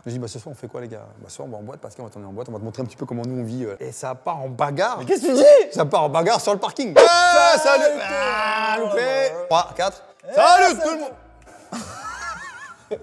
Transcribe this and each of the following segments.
Je dis, bah ce soir, on fait quoi, les gars? Bah ce soir, on va en boîte, Pascal, on va en boîte, on va te montrer un petit peu comment nous on vit. Et ça part en bagarre. Mais qu'est-ce que tu dis? Ça part en bagarre sur le parking. Ah, salut! Ah, loupé! 3, 4. Salut tout le monde!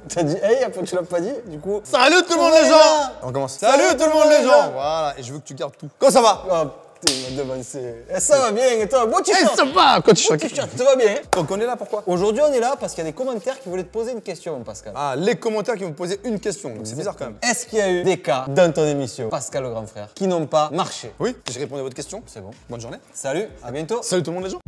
T'as dit hey, après tu l'as pas dit, du coup. Salut tout le monde, les gens! On commence. Salut tout le monde, les gens! Voilà, et je veux que tu gardes tout. Comment ça va? Oh putain, il m'a devancé. Eh, ça va bien, et toi? Beau Eh, t-shirt! ça va! Quand tu T-shirt, ça va bien? Donc on est là pourquoi? Aujourd'hui, on est là parce qu'il y a des commentaires qui voulaient te poser une question, mon Pascal. Ah, les commentaires qui vont me poser une question. Donc c'est bizarre quand même. Est-ce qu'il y a eu des cas dans ton émission, Pascal le grand frère, qui n'ont pas marché? Oui, j'ai répondu à votre question. C'est bon. Bonne journée. Salut, à bientôt. Salut tout le monde, les gens.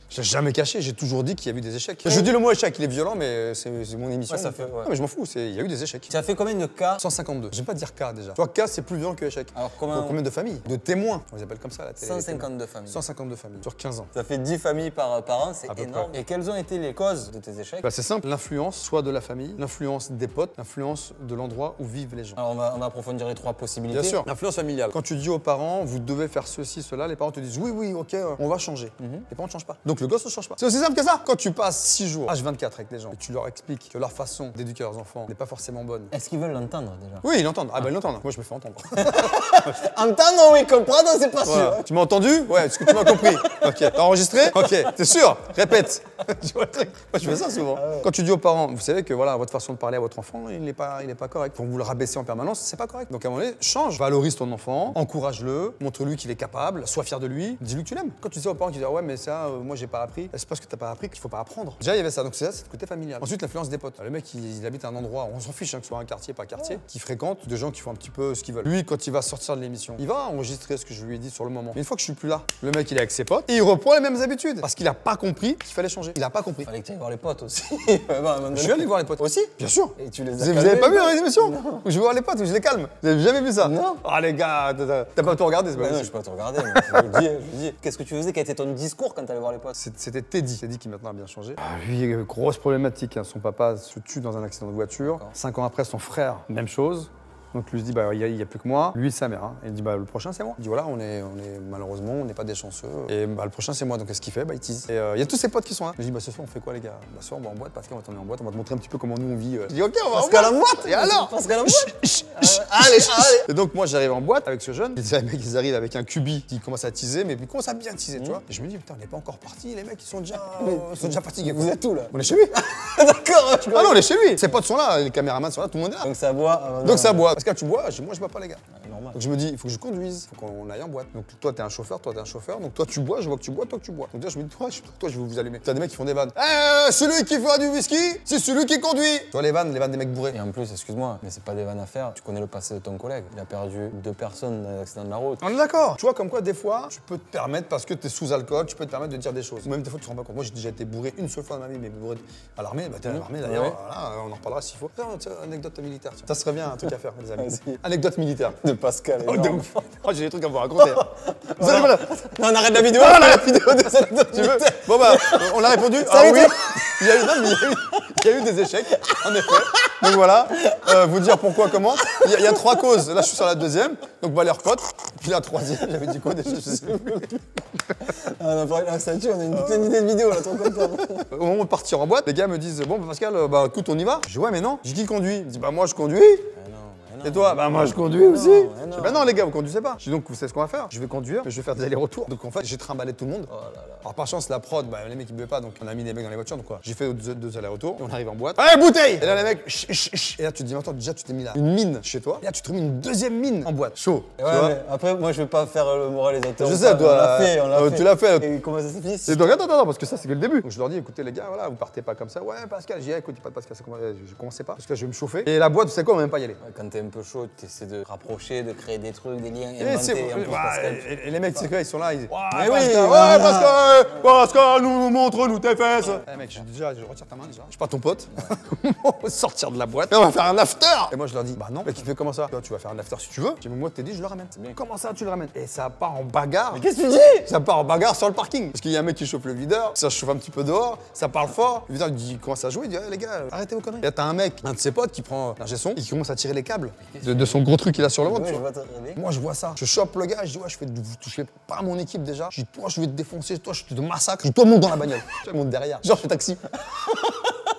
J'ai jamais caché, j'ai toujours dit qu'il y a eu des échecs. Je dis le mot échec, il est violent, mais c'est mon émission. Ouais, ça fait, ouais. Non, mais je m'en fous, il y a eu des échecs. Tu as fait combien de cas? 152. J'aime pas dire cas déjà. Tu vois, cas, c'est plus violent que échec. Alors Combien de familles? De témoins. On les appelle comme ça à la télé. 152 familles. 152 familles sur 15 ans. Ça fait 10 familles par an, c'est À peu énorme. près. Et quelles ont été les causes de tes échecs? Bah, c'est simple, l'influence soit de la famille, l'influence des potes, l'influence de l'endroit où vivent les gens. Alors on va approfondir les trois possibilités. Bien sûr, l'influence familiale. Quand tu dis aux parents, vous devez faire ceci, cela, les parents te disent oui, oui, ok, on va changer. Les parents ne changent pas. Donc le gosse ne change pas. C'est aussi simple que ça. Quand tu passes 6 jours, H24 avec les gens, et tu leur expliques que leur façon d'éduquer leurs enfants n'est pas forcément bonne. Est-ce qu'ils veulent l'entendre déjà? Oui, ils l'entendent. Ah bah ils l'entendent. Moi je me fais entendre. Entendre, oui, comprendre, c'est pas Voilà. sûr. Tu m'as entendu? Ouais, est-ce que tu m'as compris? Ok. T'as enregistré? Ok. T'es sûr? Répète. Tu vois le truc? Moi je fais ça souvent. Quand tu dis aux parents, vous savez que voilà, votre façon de parler à votre enfant, il n'est pas correct. Quand vous le rabaissez en permanence, c'est pas correct. Donc à un moment donné, change. Valorise ton enfant, encourage-le, montre-lui qu'il est capable, sois fier de lui, dis-lui que tu l'aimes. Quand tu dis aux parents qui disent ah ouais mais ça, moi j'ai pas appris, c'est parce que t'as pas appris qu'il faut pas apprendre. Déjà il y avait ça, donc c'est ça, c'est le côté familial. Ensuite l'influence des potes. Le mec il habite à un endroit, on s'en fiche hein, que ce soit un quartier, pas quartier, qui fréquente des gens qui font un petit peu ce qu'ils veulent. Lui quand il va sortir de l'émission, il va enregistrer ce que je lui ai dit sur le moment. Mais une fois que je suis plus là, le mec il est avec ses potes et il reprend les mêmes habitudes parce qu'il a pas compris qu'il fallait changer. Il a pas compris. Fallait que tu ailles voir les potes aussi. Je suis allé voir les potes. Aussi? Bien sûr. Et tu les as Vous avez calmés, pas vu toi? la émission où je vais voir les potes, où je les calme? Vous avez jamais vu ça? Non. Ah les gars, t'as pas tout regardé, c'est pas Bah non, possible. je peux pas te regarder, mais je le dis, je le dis. Qu'est-ce que tu faisais? Quel était ton discours quand t'allais voir les potes? C'était Teddy. Teddy qui maintenant a bien changé. Ah, lui, grosse problématique. Hein. Son papa se tue dans un accident de voiture. 5 ans après, son frère, même chose. Donc lui se dit, bah, il y a plus que moi. Lui, sa mère. Hein. Il dit, bah, le prochain, c'est moi. Il dit, voilà, on est malheureusement, on n'est pas des chanceux. Et bah, le prochain, c'est moi. Donc qu'est-ce qu'il fait? Bah, il tease. Et il y a tous ses potes qui sont là. Je dis, bah, ce soir, on fait quoi, les gars? Bah, ce soir, on va en boîte. Pascal, on va en boîte. On va te montrer un petit peu comment nous, on vit. Je dis, ok, on va Pascal en en boîte. boîte? Et alors? Pascal en boîte? Allez. Et donc, moi, j'arrive en boîte avec ce jeune. Les mecs, ils arrivent avec un cubi qui commence à teaser, mais ils commencent à bien teaser, tu vois. Et je me dis, putain, on n'est pas encore parti. Les mecs, ils sont déjà fatigués. Vous êtes où là? On est chez lui. D'accord, Ah non, on est chez lui. Ses potes sont là, les caméramans sont là, tout le monde est là. Donc ça boit. Donc ça boit. Pascal, tu bois? Je dis, moi, je bois pas, les gars. Normal. Donc je me dis, il faut que je conduise, il faut qu'on aille en boîte. Donc toi, t'es un chauffeur, toi, t'es un chauffeur. Donc toi, tu bois, je vois que tu bois, toi, que tu bois. Donc déjà, je me dis, toi, je vais vous allumer. T'as des mecs qui font des vannes. Celui qui fera du whisky, c'est celui qui conduit. Tu vois les vannes des mecs bourrés. Et en plus, excuse-moi, mais c'est pas des vannes à faire. Tu connais le passé de ton collègue. Il a perdu 2 personnes dans l'accident de la route. On est d'accord. Tu vois, comme quoi, des fois, tu peux te permettre, parce que t'es sous alcool, tu peux te permettre de dire des choses. Ou même des fois, tu te rends pas compte. Moi, j'ai déjà été bourré une seule fois dans ma vie, mais bourré à l'armée. Bah, t'es à l'armée d'ailleurs. Ouais. Voilà, on en reparlera s'il faut. Tiens, anecdote militaire. Tiens. Ça serait bien un truc à faire, les amis. Vas-y. Anecdote militaire. De Pascal. Oh, de énorme. ouf. Oh, j'ai des trucs à vous raconter. Vous allez voilà. Non, on arrête la vidéo. Voilà la vidéo de cette anecdote. Tu veux? Bon bah, on a répondu. Ah oui. Il y a eu des échecs, en effet. Donc voilà, vous dire pourquoi, comment. Il y a 3 causes. Là, je suis sur la 2e. Donc bah, les potes. Puis la 3e, j'avais dit quoi déjà? Je sais plus. On a parlé de la statue, on a une putain d'idée de vidéo là, trop content. Au moment de partir en boîte, les gars me disent bon bah, Pascal, bah écoute, on y va. Je dis ouais mais non. Je dis qui conduit? Il me dit bah moi je conduis. Et toi? Bah moi je conduis aussi. Je dis bah non les gars, vous conduisez pas. Je dis donc vous savez ce qu'on va faire? Je vais conduire, mais je vais faire des allers-retours. Donc en fait j'ai trimballé tout le monde. Alors par chance la prod, bah les mecs ils buvaient pas, donc on a mis des mecs dans les voitures, donc quoi. J'ai fait 2 allers-retours et on arrive en boîte. Allez bouteille! Et là les mecs, et là tu te dis attends déjà tu t'es mis là une mine chez toi. Et là tu te mets une 2e mine en boîte. Chaud. Ouais, mais après moi je vais pas faire le moralisateur. Je sais, toi, on l'a fait, on l'a fait. tu l'as fait. Et comment ça s'est fini? Et donc attends, parce que ça c'est que le début. Donc je leur dis écoutez les gars, voilà, vous partez pas comme ça. Ouais Pascal, j'ai écoute, pas de Pascal, je commençais pas. Parce que je vais me chauffer. Et la boîte, tu sais quoi, on va même pas y aller. Quand t'es un peu chaud, t'essaies de rapprocher, de créer des trucs, des liens, Et, inventer. En plus, Pascal, et les mecs, c'est quoi, ils sont là, ils disent Mais oui, Pascal, voilà. Pascal, nous montre-nous tes fesses. Eh mec, je retire ta main déjà. Je suis pas ton pote. On va sortir de la boîte. Et on va faire un after. Et moi je leur dis bah non. Mec, il fait comment ça? Toi, tu vas faire un after si tu veux. J'ai moi t'es dit, je le ramène. Comment ça, tu le ramènes? Et ça part en bagarre. Mais qu'est-ce que tu dis? Ça part en bagarre sur le parking. Parce qu'il y a un mec qui chauffe le videur, ça chauffe un petit peu dehors, ça parle fort. Le videur il commence à jouer, il dit les gars, arrêtez vos conneries. Et là t'as un mec, un de ses potes qui prend l'ingé son et qui commence à tirer les câbles de son gros truc qu'il a sur le ventre. Ouais, tu je vois. vois ta rêver. Moi je vois ça. Je chope le gars, je dis ouais, vous touchez pas à mon équipe déjà. Je dis toi je vais te défoncer, toi je te massacre. Je dis toi monte dans la bagnole. Je monte derrière. Genre je fais taxi.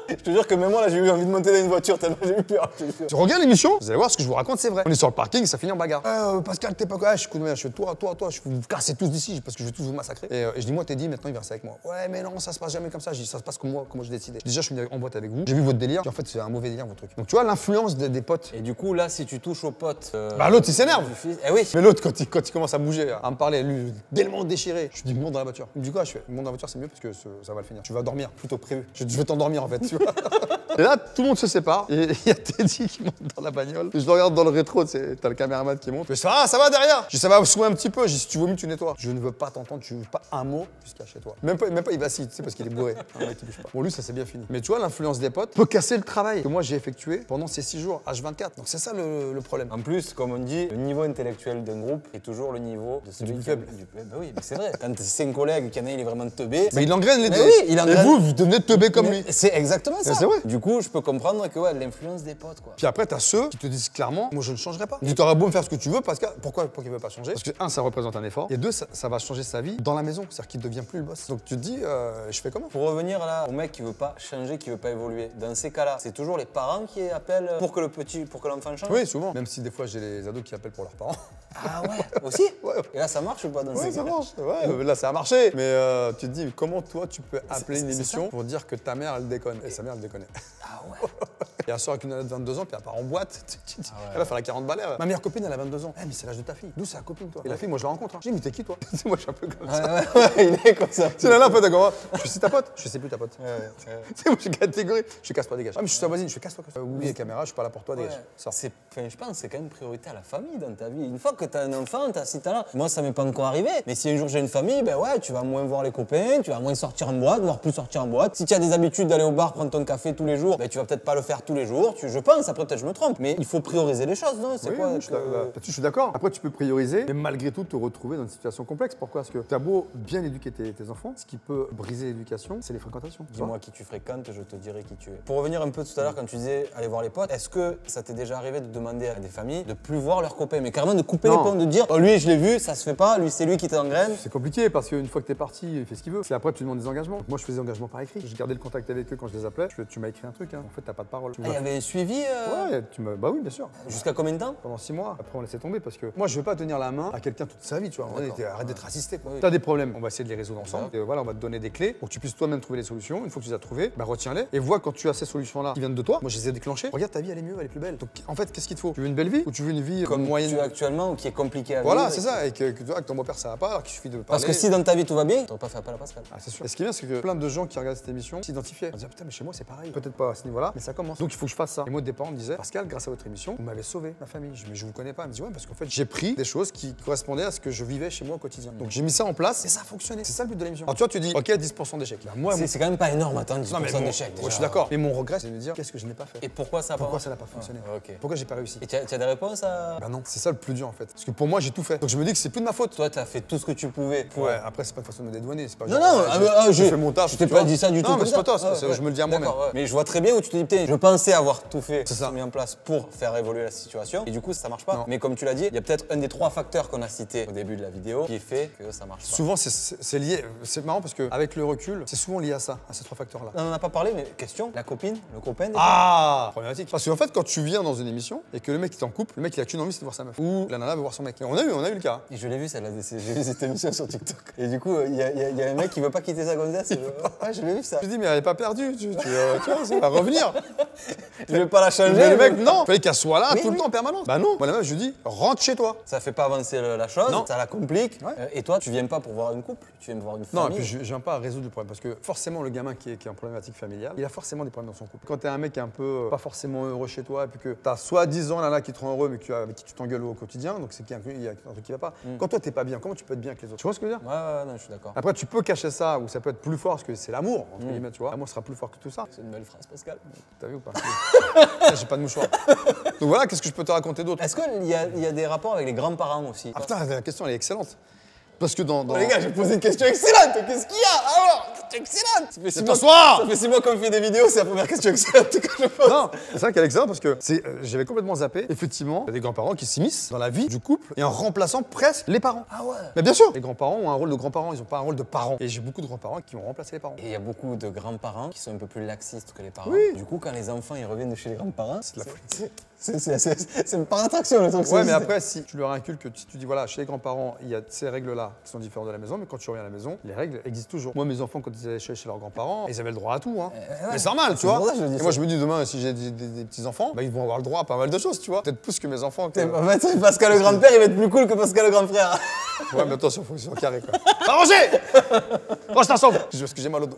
Je te jure que même moi, là, j'ai eu envie de monter dans une voiture tellement j'ai eu peur. Je te jure. Tu regardes l'émission, vous allez voir ce que je vous raconte, c'est vrai. On est sur le parking, ça finit en bagarre. Pascal, t'es pas quoi? Je fais toi, je vais vous casser tous d'ici parce que je vais tous vous massacrer. Et je dis, moi, t'es dit, maintenant il va rester avec moi. Ouais, mais non, ça se passe jamais comme ça. Je dis, ça se passe comme moi, comment j'ai décidé. Déjà, je suis venu en boîte avec vous, j'ai vu votre délire. Puis en fait, c'est un mauvais délire, votre truc. Donc tu vois, l'influence des potes. Et du coup, là, si tu touches aux potes. Bah, l'autre, il s'énerve. Eh oui. Mais l'autre, quand il commence à bouger, à me parler, lui, tellement déchiré, je lui dis, monte dans la voiture. Il me dit quoi? Je fais, monte dans la voiture, c'est mieux parce que ça va le finir. Tu vas dormir, plutôt que prévu. Je vais t'endormir en fait, tu vois. Et là, tout le monde se sépare. Et il y a Teddy qui monte dans la bagnole. Et je le regarde dans le rétro, t'as le caméraman qui monte. Je fais, ça va derrière. Je dis, ça va souer un petit peu. Je dis, si tu vomis, tu nettoies. Je ne veux pas t'entendre, tu veux pas un mot jusqu'à chez toi. Même pas, il vacille, tu sais, parce qu'il est bourré. Un mec qui bouge pas. Bon, lui, ça s'est bien fini. Mais tu vois, l'influence des potes peut casser le travail que moi j'ai effectué pendant ces 6 jours, H24. Donc c'est ça le problème. En plus, comme on dit, le niveau intellectuel d'un groupe est toujours le niveau de celui Du qui faible. Bah oui, mais c'est vrai. Quand c'est un collègue, qu'il y en a, il est vraiment teubé. Mais il engraine les Mais deux. oui, il engraine. Et vous devenez teubé comme lui. C'est exactement ça. C'est vrai. Du coup, je peux comprendre que ouais, l'influence des potes, quoi. Puis après, t'as ceux qui te disent clairement, moi je ne changerai pas. Tu t'auras beau me faire ce que tu veux, Pascal, pourquoi il veut pas changer? Parce que un, ça représente un effort, et deux, ça va changer sa vie dans la maison, c'est-à-dire qu'il devient plus le boss. Donc tu te dis, je fais comment? Pour revenir là au mec qui veut pas changer, qui veut pas évoluer, dans ces cas-là, c'est toujours les parents qui appellent pour que l'enfant change. Oui, souvent. Même si des fois j'ai les ados qui appellent pour leurs parents. Ah ouais, aussi. Ouais. Et là, ça marche ou pas dans ces Ouais, ça cas-là? marche. Ouais, là ça a marché. Mais tu te dis, comment toi tu peux appeler une c'est émission ça. pour dire que ta mère elle déconne? Et sa mère elle déconne. Ah ouais. Et un soir avec une nana de 22 ans, puis elle part en boîte. ouais. Elle va faire la 40 balais. Ma meilleure copine, elle a 22 ans. Eh, mais c'est l'âge de ta fille. D'où c'est la copine, toi? Et la fille, moi je la rencontre. Je dis, mais t'es qui, toi? Moi je suis un peu comme ça. Ouais, il est comme ça. C'est là, un peu d'accord. Je fais, c'est ta pote? Je sais plus ta pote. Ouais. Tu sais, moi, je suis catégorique. Je casse pas, dégage. Ah, mais je suis sa voisine, je fais casse-toi. Oui, les caméras, je suis pas là pour toi, dégage. Sors. Je pense que c'est quand même priorité à la famille dans ta vie. Une fois que tu as un enfant, si t'as là. Moi, ça m'est pas encore arrivé. Mais si un jour j'ai une famille, ben ouais, tu vas moins voir les copains, tu vas moins sortir en boîte, voire plus sortir en boîte. Si tu as des habitudes d'aller au bar, prendre ton café tous les jours, ben tu vas peut-être pas le faire tous les jours. Je pense, après peut-être je me trompe. Mais il faut prioriser les choses, non? C'est Oui, quoi oui, là-dessus, je suis d'accord. Après, tu peux prioriser, mais malgré tout, te retrouver dans une situation complexe. Pourquoi? Parce que tu as beau bien éduquer tes enfants, ce qui peut briser l'éducation, c'est les fréquentations. Dis-moi qui tu fréquentes, je te dirai qui tu es. Pour revenir un peu tout à l'heure, quand tu disais aller voir les potes, est-ce que ça t'est déjà arrivé de demander à des familles de plus voir leurs copains, mais carrément de couper les Non. ponts, de dire oh, lui je l'ai vu, ça se fait pas, lui c'est lui qui t'engraine? C'est compliqué parce qu'une fois que t'es parti, il fait ce qu'il veut. C'est après tu demandes des engagements. Moi, je faisais des engagements par écrit. Je gardais le contact avec eux quand je les appelais. Tu m'as écrit un truc, hein. En fait, t'as pas de parole. Ah, il y avait un suivi Ouais, bah oui, bien sûr. jusqu'à combien de temps? Pendant 6 mois. Après, on laissait tomber parce que moi, je veux pas tenir la main à quelqu'un toute sa vie, tu vois. D'accord. Arrête d'être assisté, quoi. Oui. T'as des problèmes, on va essayer de les résoudre ensemble. Et voilà, on va te donner des clés pour que tu puisses toi-même trouver les solutions. Une fois que tu les as trouvées, bah retiens-les et vois quand tu as ces solutions-là qui viennent de toi. Moi, je les ai déclenchées. Regarde, ta vie, elle est mieux, elle est plus belle. Donc, en fait, qu'est-ce qu'il te faut? Tu veux une belle vie ou tu veux une vie Comme moyenne? tu as actuellement, qui est compliqué à vivre. Voilà, c'est ça. Et que tu vois, que ton beau-père, ça va pas, alors qu'il suffit de parler. Parce que si dans ta vie tout va bien, t'aurais pas fait appel à Pascal. Ah, c'est sûr. Et ce qui est bien, c'est que plein de gens qui regardent cette émission s'identifiaient. Ils disaient, putain, mais chez moi, c'est pareil. Peut-être pas à ce niveau-là, mais ça commence. Donc, il faut que je fasse ça. Et moi, au départ, on me disait, Pascal, grâce à votre émission, vous m'avez sauvé ma famille. Je dis, mais je vous connais pas. Elle me dit, ouais, parce qu'en fait, j'ai pris des choses qui correspondaient à ce que je vivais chez moi au quotidien. Donc, j'ai mis ça en place et ça a fonctionné. C'est ça le but de l'émission. Alors, tu vois, tu dis, ok, 10% d'échecs. Bah, moi, C'est quand même pas énorme, attends, 10% non, mais bon, d'échecs. moi, déjà. je suis d'accord. Mais mon regret, c'est de me dire, qu'est-ce que je n'ai pas fait? Et pourquoi ça a Pourquoi pas ça n'a pas fonctionné? Ah, ok. Pourquoi j'ai pas réussi? Et tu as des réponses à. Bah non, c'est ça le plus dur en fait. Parce que pour moi, j'ai tout fait. Donc je me dis que c'est plus de ma faute. Toi, t'as fait tout ce que tu pouvais pour. Ouais, après, c'est pas une façon de me dédouaner. C'est pas Non, genre, non, ouais, j'ai fait mon taf. Je t'ai tu pas vois. dit ça du tout. Non, mais comme c'est pas ça. toi, je me le dis à moi-même. D'accord, ouais. Mais je vois très bien où tu te dis, putain, je pensais avoir tout fait, C'est ça. tout mis en place pour faire évoluer la situation. Et du coup, ça marche pas. Non. Mais comme tu l'as dit, il y a peut-être un des 3 facteurs qu'on a cités au début de la vidéo qui fait que ça marche pas. Souvent, c'est lié. C'est marrant parce qu'avec le recul, c'est souvent lié à ça, à ces 3 facteurs-là. On n'en a pas parlé, mais question, la copine, le copain. déjà Ah, problématique. Parce qu'en fait, quand tu viens dans une émission et que le mec est en couple, le mec il a qu'une envie, c'est de voir sa meuf. Ou la nana veut voir son mec. Et on a eu le cas. Et je l'ai vu, celle-là, j'ai vu cette émission sur TikTok. Et du coup, il y a un mec qui veut pas quitter sa gonzesse. Ouais, je l'ai vu ça. Je me dis, mais elle est pas perdue. Tu vois, ça va revenir. Je vais pas la changer. Mais le mec, non. Fallait qu'elle soit là Oui, tout le oui. temps en permanence. Bah non. Moi, la meuf, je lui dis, rentre chez toi. Ça fait pas avancer la chose, Non. ça la complique. Ouais. Et toi, tu viens pas pour voir une couple, tu viens voir une Non, et famille. puis je viens pas à résoudre le problème parce que forcément le gamin qui est en problématique familiale, il a forcément des problèmes dans son couple. Quand t'es un mec qui est un peu pas forcément heureux chez toi et puis que t'as soi-disant là qui te rend heureux mais avec qui tu t'engueules au quotidien, donc c'est qu'il y a un truc qui va pas. Quand toi t'es pas bien, comment tu peux être bien avec les autres? Tu vois ce que je veux dire? Ouais, non, je suis d'accord. Après tu peux cacher ça ou ça peut être plus fort parce que c'est l'amour entre guillemets, tu vois. L'amour sera plus fort que tout ça. C'est une belle phrase, Pascal. T'as vu ou pas? J'ai pas de mouchoir. Donc voilà, qu'est-ce que je peux te raconter d'autre? Est-ce qu'il y a des rapports avec les grands-parents aussi? Ah putain, la question elle est excellente. Parce que dans... Les gars, j'ai posé une question excellente, qu'est-ce qu'il y a alors? C'est excellent. Ça fait C'est ton soir. Ça fait 6 mois qu'on fait des vidéos, c'est la première question excellente que je pense. Non, c'est vrai qu'elle est excellente parce que j'avais complètement zappé. Effectivement, il y a des grands-parents qui s'immiscent dans la vie du couple et en remplaçant presque les parents. Ah ouais. Mais bien sûr, les grands-parents ont un rôle de grands-parents, ils n'ont pas un rôle de parents. Et j'ai beaucoup de grands-parents qui ont remplacé les parents. Et il y a beaucoup de grands-parents qui sont un peu plus laxistes que les parents. Oui. Du coup, quand les enfants ils reviennent de chez les grands-parents, C'est de la folie. c'est par attraction le truc. Ouais, mais après, si tu leur inculques, si tu dis voilà, chez les grands-parents, il y a ces règles-là qui sont différentes de la maison, mais quand tu reviens à la maison, les règles existent toujours. Moi, mes enfants, quand ils allaient chez leurs grands-parents, ils avaient le droit à tout. Hein. Mais c'est normal, tu vois. pour ça que je dis Et ça. moi, je me dis demain, si j'ai des petits-enfants, bah, ils vont avoir le droit à pas mal de choses, tu vois. Peut-être plus que mes enfants. En fait, Pascal le grand-père, il va être plus cool que Pascal le grand-frère. Ouais, mais attention, faut qu'ils soient carrés, quoi. Arrangez. Range ta sombre. Parce que j'ai mal au dos.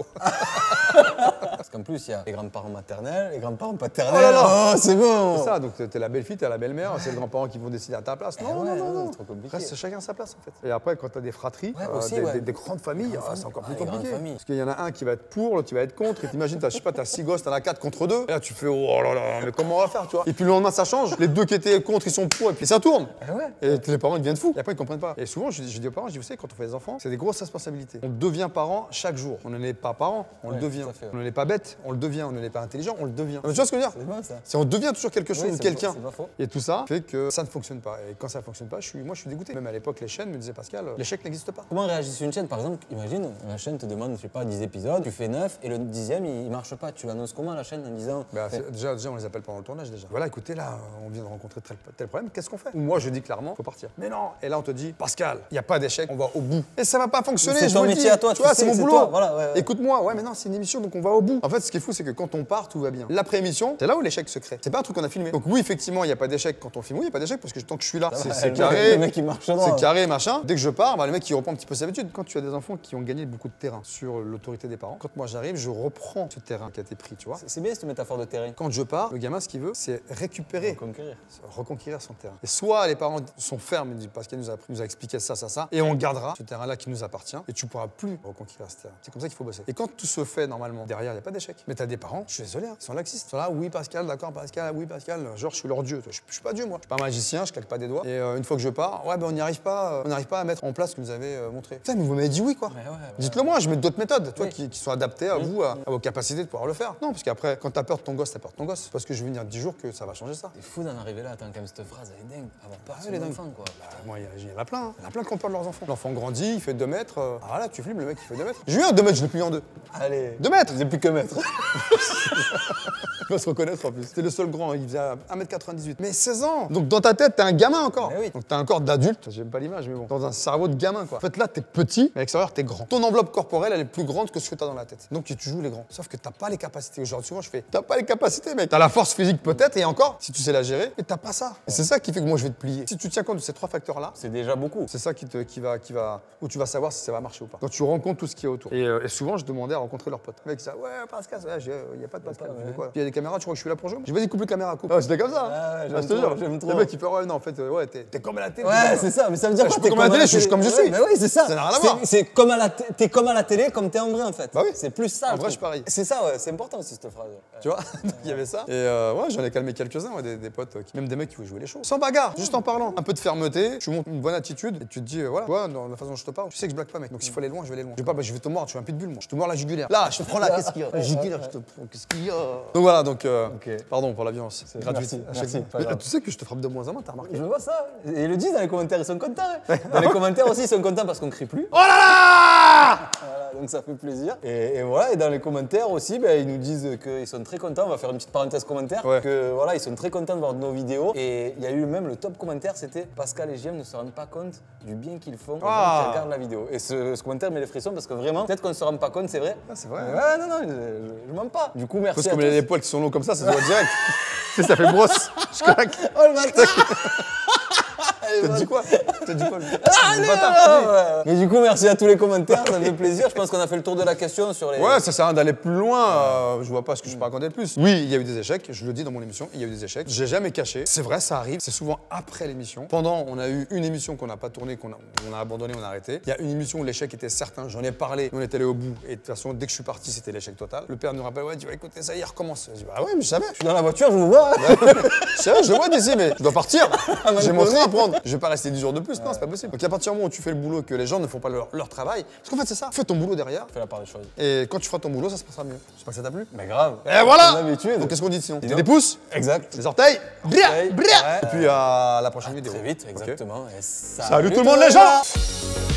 Parce qu'en plus, il y a les grands-parents maternels, les grands-parents paternels. Oh là là. Oh, c'est bon. C'est ça, donc t'es la belle-fille, t'es la belle-mère, c'est les grands-parents qui vont décider à ta place. Non, ouais, non, non, c'est trop compliqué. Reste chacun sa place en fait. Et après, quand t'as des fratries, Ouais, aussi, ouais. des grandes familles, c'est encore plus les grandes compliqué. familles. Parce qu'il y en a un qui va être pour, l'autre qui va être contre. Et t'imagines, je sais pas, t'as 6 gosses, t'en as 4 contre 2. Et là, tu fais, oh là là, mais comment on va faire, tu vois. Et puis le lendemain, ça change. Les deux qui étaient contre, ils sont pour, et puis ça tourne. Ouais. Et les parents, ils deviennent fous. Et après, ils comprennent pas. Et souvent, je dis aux parents, je dis, vous savez, quand on fait des enfants, c'est des grosses responsabilités. On devient parent chaque jour. On n'est pas parent, on le Ouais, devient. tout à fait, ouais. On n'est pas bête, on le devient. On n'est pas intelligent, on le devient. Tu vois ce que je veux dire? C'est bon ça. C'est on devient toujours quelque chose Oui, ou c'est quelqu'un. c'est pas faux. Et tout ça fait que ça ne fonctionne pas. Et quand ça ne fonctionne pas, moi je suis dégoûté. Même à l'époque, les chaînes me disaient Pascal, l'échec n'existe pas. Comment réagit une chaîne? Par exemple, imagine, la chaîne te demande, je sais pas, 10 épisodes, tu fais 9 et le 10e il marche pas. Tu l'annonces comment à la chaîne en disant Bah, déjà, on les appelle pendant le tournage déjà. Voilà, écoutez, là, on vient de rencontrer tel problème, qu'est-ce qu'on fait? Ou moi je dis clairement, faut partir. Mais non. Et là on te dit, Pascal, il n'y a pas d'échec, on va au bout. Et ça va pas fonctionner. C'est je ton vous le métier dis. à toi, tu vois, tu sais, c'est mon c'est boulot. toi, voilà, ouais. Écoute-moi, ouais, mais non, c'est une émission, donc on va au bout. En fait, ce qui est fou, c'est que quand on part, tout va bien. L'après-émission, c'est là où l'échec se crée. C'est pas un truc qu'on a filmé. Donc oui, effectivement, il n'y a pas d'échec quand on filme. Oui, il n'y a pas d'échec parce que tant que je suis là, c'est carré. Le mec il marche droit. C'est carré, machin. Dès que je pars, bah, le mec il reprend un petit peu ses habitudes. Quand tu as des enfants qui ont gagné beaucoup de terrain sur l'autorité des parents, quand moi j'arrive, je reprends ce terrain qui a été pris, tu vois. C'est bien cette métaphore de terrain. Quand je pars, le gamin, ce qu'il veut, c'est récupérer, Conquérir. reconquérir son terrain. Et soit les parents sont fermes et disent Pascal nous a expliqué ça, et on gardera ce terrain-là qui nous appartient, et tu pourras plus reconquérir ce terrain. C'est comme ça qu'il faut bosser. Et quand tout se fait normalement, derrière, il n'y a pas d'échec. Mais tu as des parents, je suis désolé, hein, ils sont laxistes. Ils sont là, oui Pascal, d'accord Pascal, oui Pascal, genre je suis leur dieu. Je suis pas dieu moi. Je suis pas magicien, je claque pas des doigts. Et une fois que je pars, ouais ben on n'y arrive pas, à mettre en place ce que vous avez montré. Putain, mais vous m'avez dit oui quoi. Dites-le moi, je mets d'autres méthodes, toi, qui sont adaptées à vous, à vos capacités de pouvoir le faire. Non, parce qu'après, quand t'as peur de ton gosse, t'as peur de ton gosse. Parce que je vais venir 10 jours que ça va changer ça. C'est fou d'en arriver là, attends, quand même cette phrase elle est dingue. Avoir peur de elle est son dingue. enfant quoi. Moi, il y en a plein. Hein. Il y en a plein qui ont peur de leurs enfants. L'enfant grandit, il fait 2 mètres. Ah voilà, tu flippes, le mec il fait 2 mètres. J'ai eu un 2 mètres, je l'ai plié en 2. Allez. 2 mètres. J'ai plus que mettre. Il va se reconnaître en plus. C'était le seul grand, il faisait 1m98. Mais 16 ans. Donc dans ta tête, t'es un gamin encore. Mais oui. Donc t'as un corps d'adulte, j'aime pas l'image, mais bon. Dans un cerveau de gamin quoi. En fait là, t'es petit, mais à l'extérieur, t'es grand. Ton enveloppe corporelle, elle est plus grande que ce que t'as dans la tête. Donc tu joues les grands. Sauf que t'as pas les capacités. Aujourd'hui, souvent, je fais, t'as pas les capacités, mec. T'as la force physique peut-être, et encore, si tu sais la gérer, mais t'as pas ça. Et c'est ça qui fait que moi, je vais te plier. Si tu tiens compte de ces 3 facteurs-là, C'est déjà beaucoup. c'est ça où tu vas savoir si ça va marcher ou pas. Quand tu rencontres tout ce qui est autour. Et souvent, je demandais à rencontrer leurs potes. Le mec, ça, ouais, Pascal, il y a pas de Pascal. Je fais quoi, il y a des caméras, tu crois que je suis là pour jouer? Je vais vas-y, coupe les caméras, coupe. Ah, c'était comme ça. Ah ouais, je te jure. j'aime trop. Le mec, il fait, ouais, non, en fait, ouais, t'es comme à la télé. Ouais, c'est ça, mais ça veut dire Je quoi? suis pas comme à la télé, je suis comme je suis. Mais oui, c'est ça. Ça n'a rien à voir. C'est comme t'es comme à la télé, comme t'es en vrai en fait. Bah oui. C'est plus ça. En le vrai, truc. je suis pareil. C'est ça, ouais, c'est important aussi cette phrase. Tu vois, donc il y avait ça. Et ouais, j'en ai calmé quelques-uns, ouais, des potes, même des mecs qui voulaient jouer les shows. Sans bagarre, juste en parlant. Un peu de fermeté, tu montres une bonne attitude et tu te dis, voilà, toi, dans la façon dont je te parle, tu sais que je blague pas, mec. Donc s'il faut aller loin, je vais aller loin. Je vais pas, bah, je vais te mordre, je suis un pitbull, moi. Je te mords la jugulaire. Là, je te prends là, qu'est-ce qu'il y a? La jugulaire, je te prends, qu'est-ce qu'il y a? Donc voilà, donc, pardon pour la violence. Gratuite. Merci. Mais tu sais que je te frappe de moins en moins, t'as remarqué? Je vois ça. Et ils le disent dans les commentaires, ils sont contents. Hein. Dans les commentaires aussi, ils sont contents parce qu'on crie plus. Oh là là! Voilà, donc ça fait plaisir. Et voilà, et dans les commentaires aussi, ben, ils nous disent qu'ils sont très contents. On va faire une petite parenthèse commentaire. Ouais. Que voilà, ils sont très contents de voir nos vidéos. Et il y a eu même le top commentaire, c'était Pascal et JM ne se rendent pas compte du bien qu'ils font aux gens qui regardent la vidéo. Et ce commentaire met les frissons parce que vraiment, peut-être qu'on ne se rend pas compte, c'est vrai. Ah, c'est vrai. Ouais, non, je mens pas. Du coup, merci Parce à que tous. les poils qui sont longs comme ça se voit direct. Tu sais, ça fait brosse. Je claque. Oh le bâtard. T'as dit quoi? T'as dit quoi? Ah, Le non, bâtard. ouais. Mais du coup, merci à tous les commentaires, ça me fait plaisir. Je pense qu'on a fait le tour de la question sur les. Ouais, ça sert à rien d'aller plus loin. Je vois pas ce que je peux raconter de plus. Oui, il y a eu des échecs. Je le dis dans mon émission, il y a eu des échecs. J'ai jamais caché. C'est vrai, ça arrive. C'est souvent après l'émission. Pendant, on a eu une émission qu'on n'a pas tournée, on a abandonné, on a arrêté. Il y a une émission où l'échec était certain. J'en ai parlé. On est allé au bout. Et de toute façon, dès que je suis parti, c'était l'échec total. Le père nous rappelle, ouais, tu vas écouter ça, il recommence. Je dis, bah ouais, mais je savais. Je suis dans la voiture, je vous vois. Je savais, je le vois d'ici, mais je dois partir. J'ai mon train à prendre. Je vais pas rester 10 jours de plus, non, c'est pas possible. Donc à partir du moment où tu fais le boulot, que les gens ne font pas leur travail, parce qu'en fait c'est ça, fais ton boulot derrière, Fais la part des choses. et quand tu feras ton boulot, ça se passera mieux. J'espère que ça t'a plu. Mais grave. Et voilà. Comme d'habitude. Donc qu'est-ce qu'on dit sinon Dis donc. Des pouces, Exact. les orteils, bria, Ouais. bria. Et puis à la prochaine vidéo. Très vite, Ok. exactement. Et Salut tout le monde les gens.